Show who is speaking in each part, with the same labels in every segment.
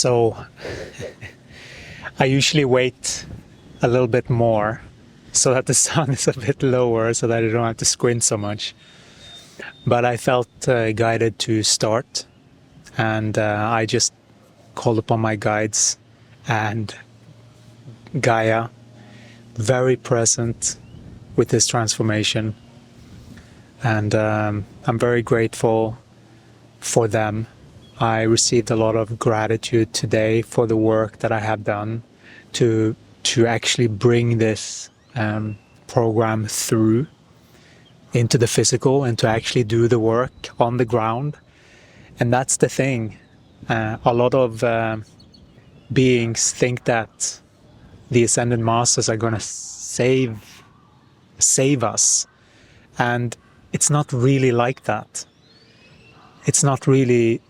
Speaker 1: So I usually wait a little bit more so that the sun is a bit lower so that I don't have to squint so much. But I felt guided to start, and I just called upon my guides, and Gaia, very present with this transformation. And I'm very grateful for them. I received a lot of gratitude today for the work that I have done to actually bring this program through into the physical and to actually do the work on the ground. And that's the thing. A lot of beings think that the Ascended Masters are going to save us. And it's not really like that. It's not really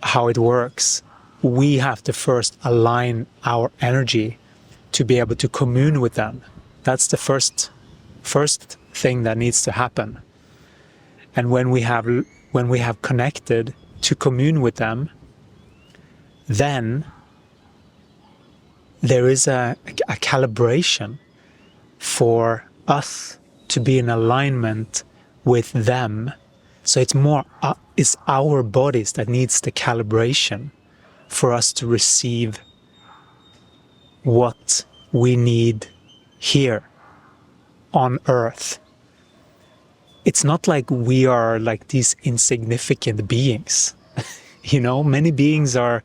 Speaker 1: how it works. We have to first align our energy to be able to commune with them. That's the first thing that needs to happen. And when we have connected to commune with them, then there is a calibration for us to be in alignment with them. So it's our bodies that needs the calibration for us to receive what we need here on Earth. It's not like we are like these insignificant beings. You know, many beings are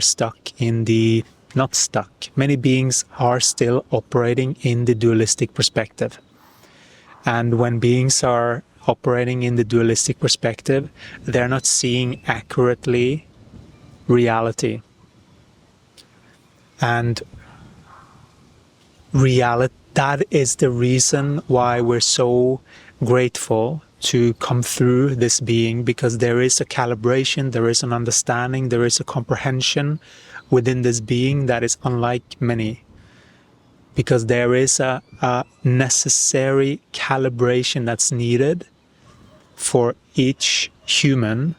Speaker 1: stuck in the, not stuck, many beings are still operating in the dualistic perspective. And when beings are operating in the dualistic perspective, they're not seeing accurately reality. And that is the reason why we're so grateful to come through this being, because there is a calibration, there is an understanding, there is a comprehension within this being that is unlike many. Because there is a necessary calibration that's needed for each human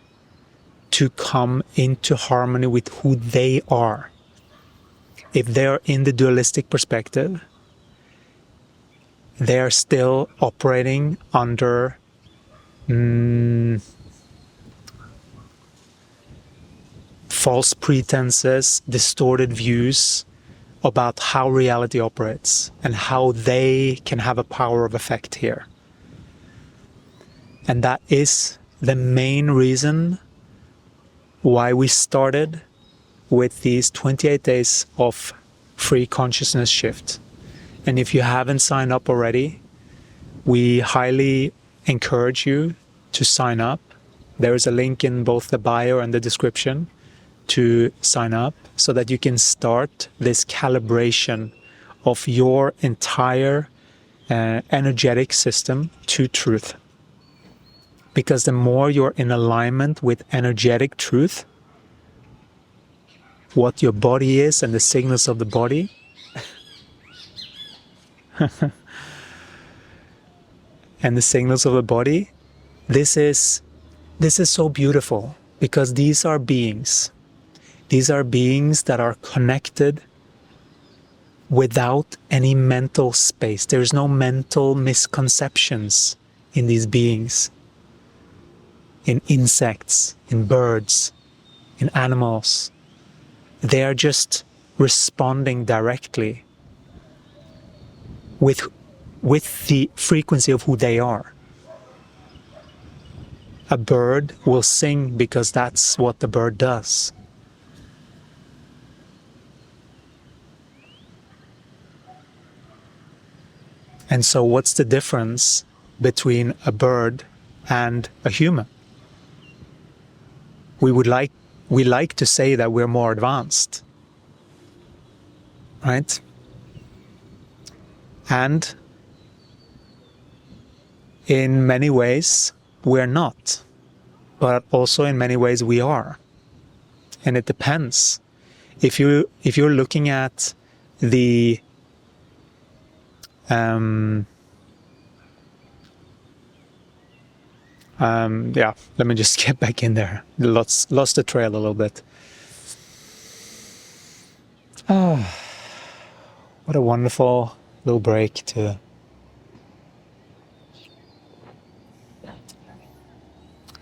Speaker 1: to come into harmony with who they are. If they're in the dualistic perspective, they are still operating under false pretenses, distorted views about how reality operates and how they can have a power of effect here. And that is the main reason why we started with these 28 days of free consciousness shift. And if you haven't signed up already, we highly encourage you to sign up. There is a link in both the bio and the description to sign up so that you can start this calibration of your entire energetic system to truth. Because the more you're in alignment with energetic truth, what your body is and the signals of the body, and the signals of the body, this is so beautiful, because these are beings. These are beings that are connected without any mental space. There's no mental misconceptions in these beings, in insects, in birds, in animals. They are just responding directly with the frequency of who they are. A bird will sing because that's what the bird does. And so what's the difference between a bird and a human? We like to say that we're more advanced, right? And in many ways we're not, but also in many ways we are. And it depends. If you're looking at the Yeah, let me just get back in there. Lost the trail a little bit. Ah, what a wonderful little break to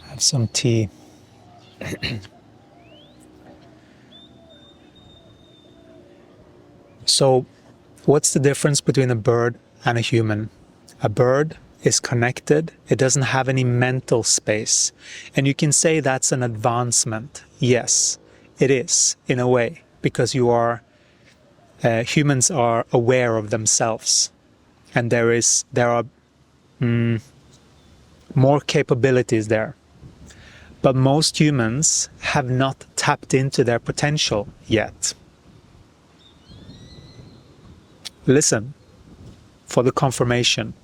Speaker 1: have some tea. So, what's the difference between a bird and a human? A bird is connected, it doesn't have any mental space. And you can say that's an advancement. Yes, it is, in a way, because humans are aware of themselves. And there are more capabilities there. But most humans have not tapped into their potential yet. Listen for the confirmation.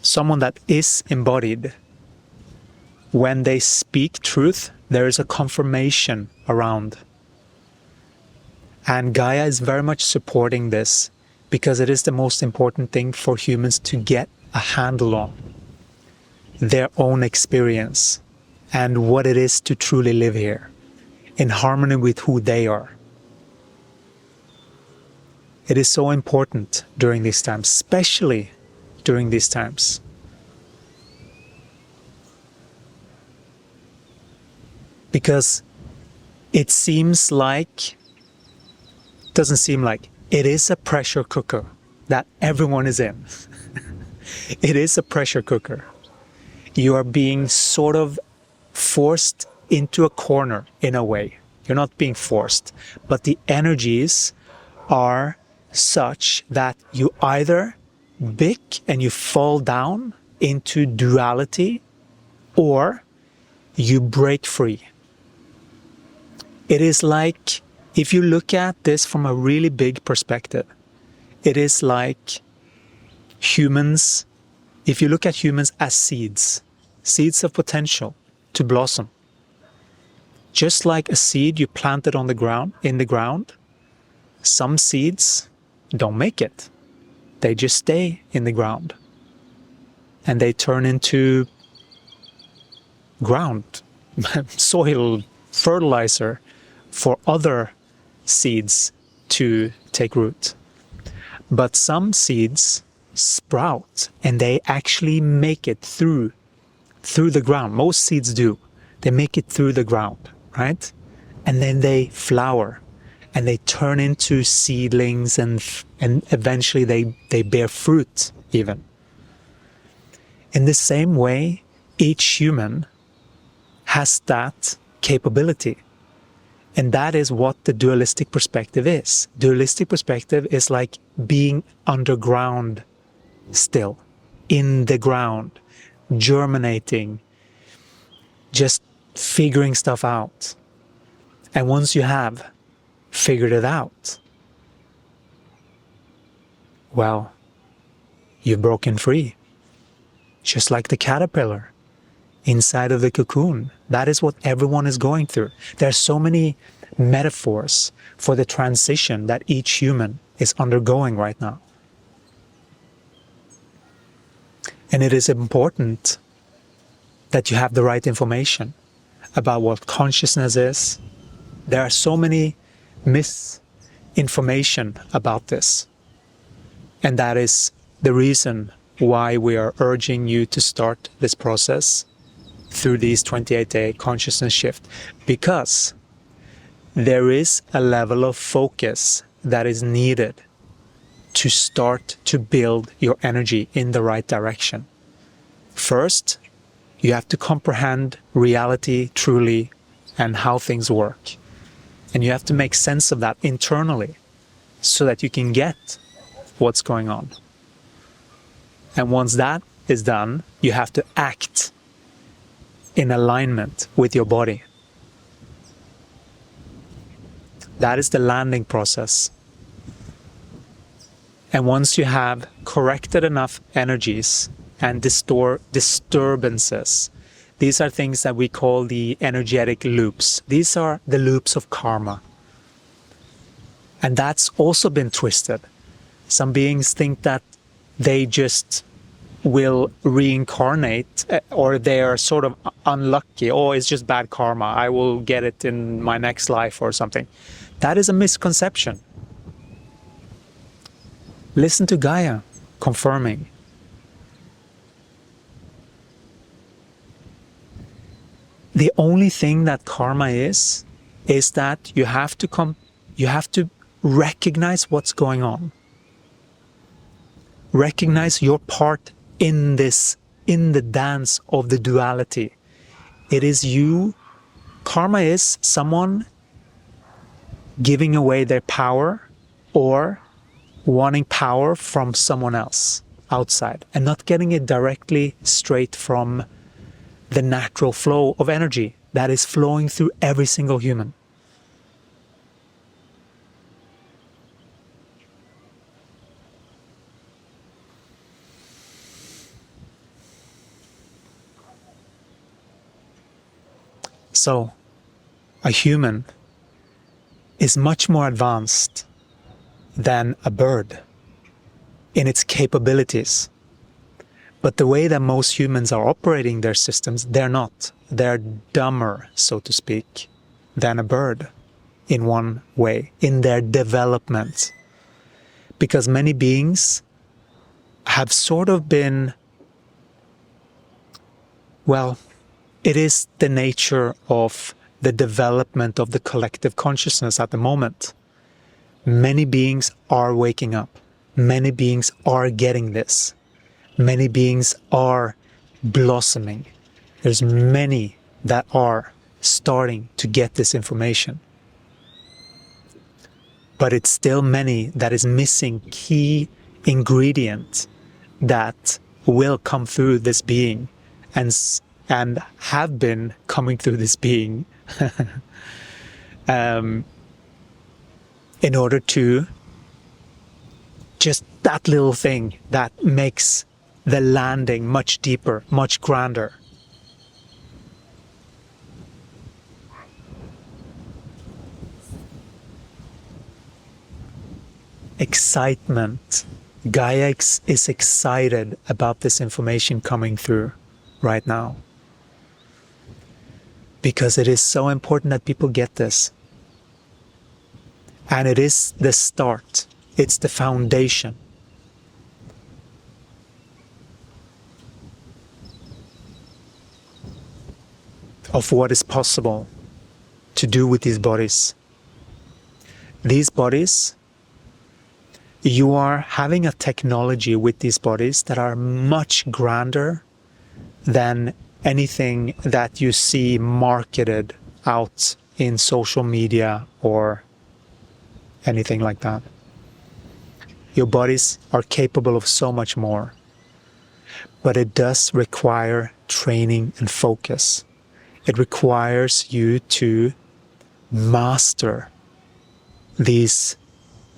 Speaker 1: Someone that is embodied, when they speak truth, there is a confirmation around. And Gaia is very much supporting this because it is the most important thing for humans to get a handle on. Their own experience and what it is to truly live here in harmony with who they are. It is so important during these times, especially during these times. Because it doesn't seem like, it is a pressure cooker that everyone is in. It is a pressure cooker. You are being sort of forced into a corner in a way. You're not being forced, but the energies are such that you either bick and you fall down into duality, or you break free. It is like, if you look at this from a really big perspective, it is like humans, if you look at humans as seeds of potential to blossom. Just like a seed you planted in the ground, some seeds don't make it. They just stay in the ground. And they turn into ground, soil, fertilizer for other seeds to take root. But some seeds sprout and they actually make it through the ground. Most seeds do. They make it through the ground, right? And then they flower and they turn into seedlings and eventually they bear fruit even. In the same way, each human has that capability. And that is what the dualistic perspective is. Dualistic perspective is like being underground still, in the ground, germinating, just figuring stuff out. And once you have figured it out, well, you've broken free. Just like the caterpillar inside of the cocoon. That is what everyone is going through. There are so many metaphors for the transition that each human is undergoing right now. And it is important that you have the right information about what consciousness is. There are so many misinformation about this. And that is the reason why we are urging you to start this process through these 28-day consciousness shift, because there is a level of focus that is needed to start to build your energy in the right direction. First, you have to comprehend reality truly and how things work. And you have to make sense of that internally so that you can get what's going on. And once that is done, you have to act in alignment with your body. That is the landing process. And once you have corrected enough energies and disturbances, these are things that we call the energetic loops. These are the loops of karma. And that's also been twisted. Some beings think that they just will reincarnate, or they are sort of unlucky. Oh, it's just bad karma. I will get it in my next life or something. That is a misconception. Listen to Gaia confirming. The only thing that karma is that you have to recognize what's going on. Recognize your part in this, in the dance of the duality. It is you. Karma is someone giving away their power or wanting power from someone else outside and not getting it directly straight from the natural flow of energy that is flowing through every single human. So, a human is much more advanced than a bird in its capabilities. But the way that most humans are operating their systems, they're not. They're dumber, so to speak, than a bird in one way, in their development. Because many beings have sort of been, well, it is the nature of the development of the collective consciousness at the moment. Many beings are waking up. Many beings are getting this. Many beings are blossoming. There's many that are starting to get this information. But it's still many that is missing key ingredients that will come through this being and have been coming through this being in order to just that little thing that makes the landing much deeper, much grander. Excitement. Gaia is excited about this information coming through right now. Because it is so important that people get this. And it is the start. It's the foundation. Of what is possible to do with these bodies. These bodies, you are having a technology with these bodies that are much grander than anything that you see marketed out in social media or anything like that. Your bodies are capable of so much more. But it does require training and focus. It requires you to master these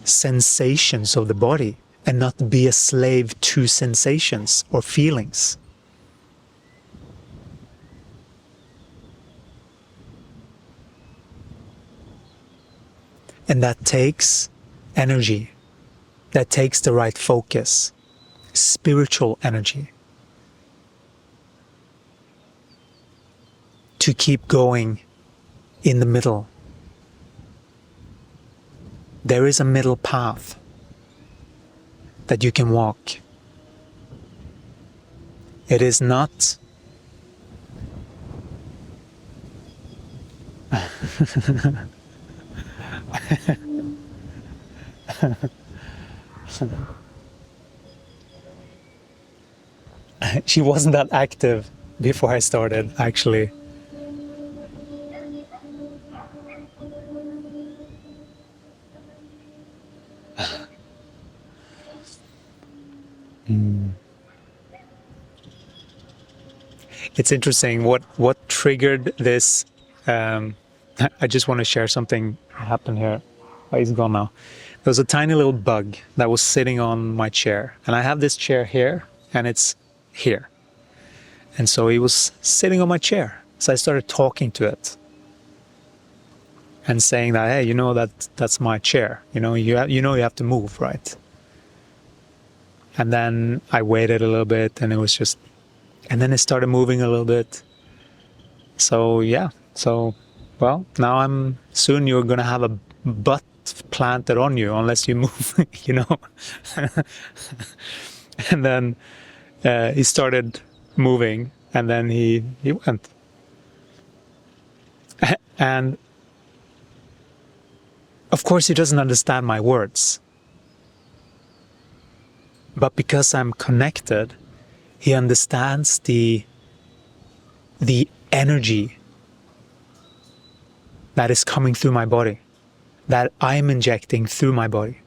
Speaker 1: sensations of the body and not be a slave to sensations or feelings. And that takes energy. That takes the right focus. Spiritual energy. To keep going in the middle. There is a middle path that you can walk. It is not she wasn't that active before I started, actually. It's interesting what triggered this. I just want to share something happened here. Oh, he's gone now. There was a tiny little bug that was sitting on my chair, and I have this chair here and it's here, and so he was sitting on my chair. So I started talking to it and saying that, hey, you know, that's my chair, you know, you have to move, right? And then I waited a little bit, and it was just, and then it started moving a little bit. So yeah, so, well, now soon you're gonna have a butt planted on you unless you move, you know. And then he started moving, and then he went. And of course he doesn't understand my words, but because I'm connected, he understands the energy that is coming through my body, that I'm injecting through my body.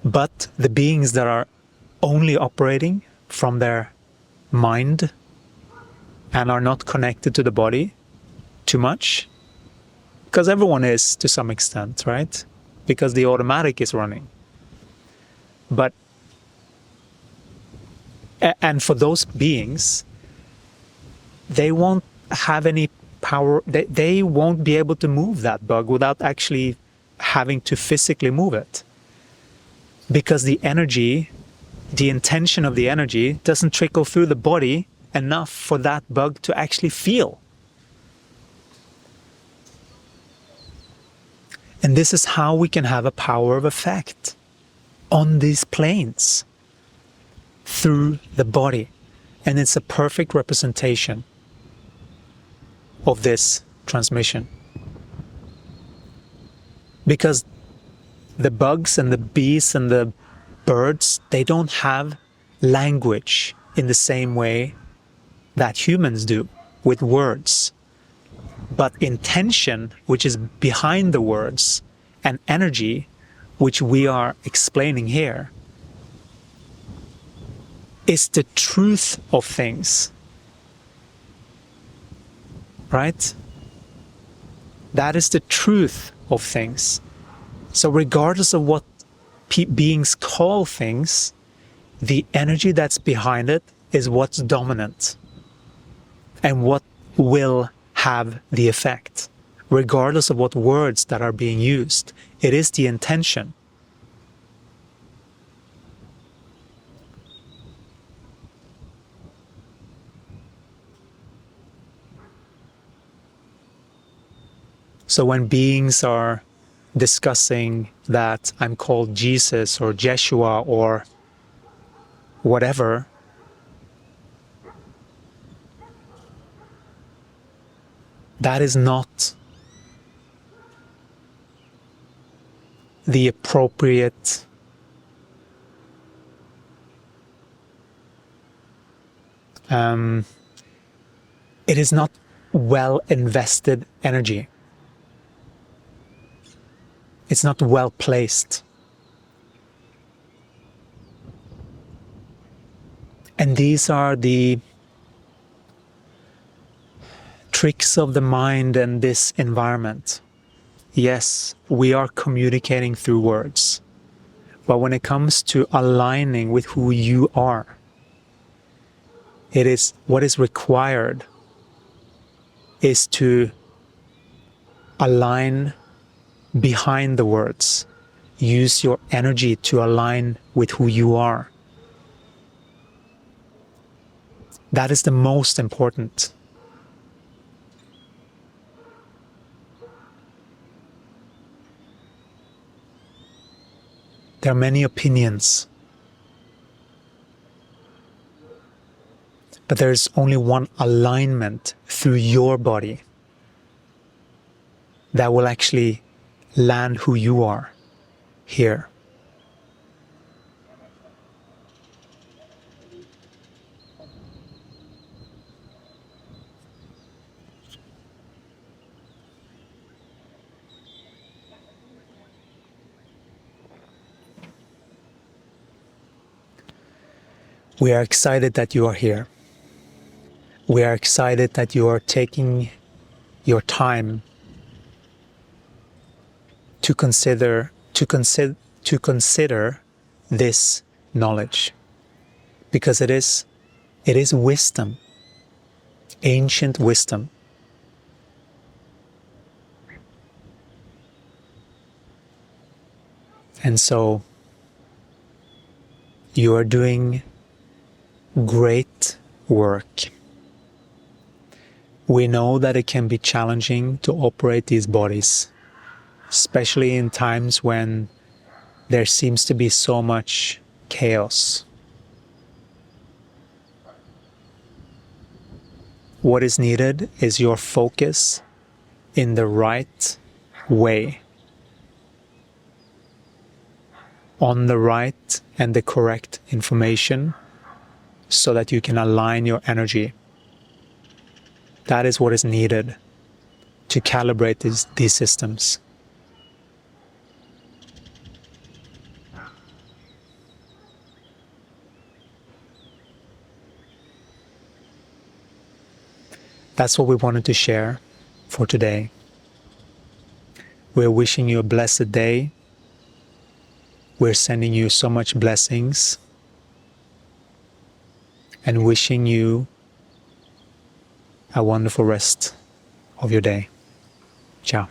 Speaker 1: But the beings that are only operating from their mind and are not connected to the body too much, because everyone is to some extent, right? Because the automatic is running. But, and for those beings, they won't have any power, they won't be able to move that bug without actually having to physically move it. Because the energy, the intention of the energy doesn't trickle through the body enough for that bug to actually feel. And this is how we can have a power of effect on these planes through the body. And it's a perfect representation of this transmission. Because the bugs and the bees and the birds, they don't have language in the same way that humans do with words. But intention, which is behind the words, and energy, which we are explaining here, is the truth of things. Right? That is the truth of things. So regardless of what beings call things, the energy that's behind it is what's dominant and what will have the effect. Regardless of what words that are being used, it is the intention. So when beings are discussing that I'm called Jesus or Jeshua or whatever, that is not the appropriate it is not well invested energy. It's not well placed. And these are the tricks of the mind and this environment. Yes, we are communicating through words. But when it comes to aligning with who you are, it is what is required is to align behind the words. Use your energy to align with who you are. That is the most important. There are many opinions, but there's only one alignment through your body that will actually land who you are here. We are excited that you are here. We are excited that you are taking your time to consider this knowledge, because it is wisdom, ancient wisdom. And so you are doing great work. We know that it can be challenging to operate these bodies, especially in times when there seems to be so much chaos. What is needed is your focus in the right way, on the right and the correct information, so that you can align your energy. That is what is needed to calibrate these systems. That's what we wanted to share for today. We're wishing you a blessed day. We're sending you so much blessings and wishing you a wonderful rest of your day. Ciao.